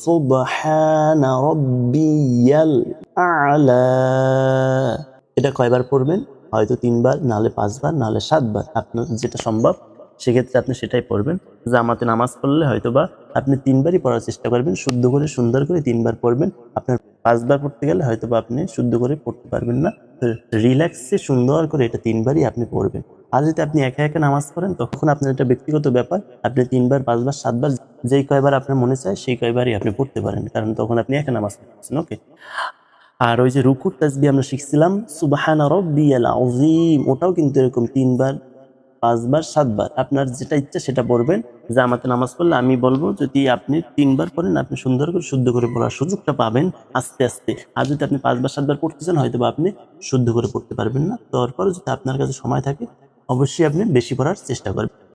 সুবহানা রাব্বিয়াল আ'লা। এটা কয়বার পড়বেন? হয়তো 3 বার, নাহলে 5 বার, নাহলে 7 বার, আপনার যেটা সম্ভব সেক্ষেত্রে আপনি সেটাই পড়বেন। জামাতে নামাজ পড়লে হয়তোবা আপনি 3 বারই পড়ার চেষ্টা করবেন, শুদ্ধ করে সুন্দর করে 3 বার পড়বেন। আপনার 5 বার পড়তে গেলে হয়তোবা আপনি শুদ্ধ করে পড়তে পারবেন না। রিল্যাক্সে সুন্দর করে এটা 3 বারই আপনি পড়বেন। আর যদি আপনি একা একা নামাজ পড়েন তখন আপনার এটা ব্যক্তিগত ব্যাপার। আপনি 3 বার, 5 বার, 7 বার যেই কয়বার আপনার মনে চায় সেই কয়বারই আপনি পড়তে পারেন, কারণ তখন আপনি একা নামাজ পড়তেছেন। ওকে। আর ওই যে রুকুর তাসবিহ আমরা শিখছিলাম সুবহানা রাব্বিয়াল আযীম, ওটাও কিন্তু এরকম 3 বার, 5 বার, 7 বার আপনার যেটা ইচ্ছা সেটা পড়বেন। জামাতে নামাজ পড়লে আমি বলবো যদি আপনি 3 বার পড়েন আপনি সুন্দর করে শুদ্ধ করে পড়ার সুযোগটা পাবেন আস্তে আস্তে। আর যদি আপনি 5 বার 7 বার পড়তেছেন হয়তো বা আপনি শুদ্ধ করে পড়তে পারবেন না। তারপরে যদি আপনার কাছে সময় থাকে অবশ্যই আপনি বেশি পড়ার চেষ্টা করবেন।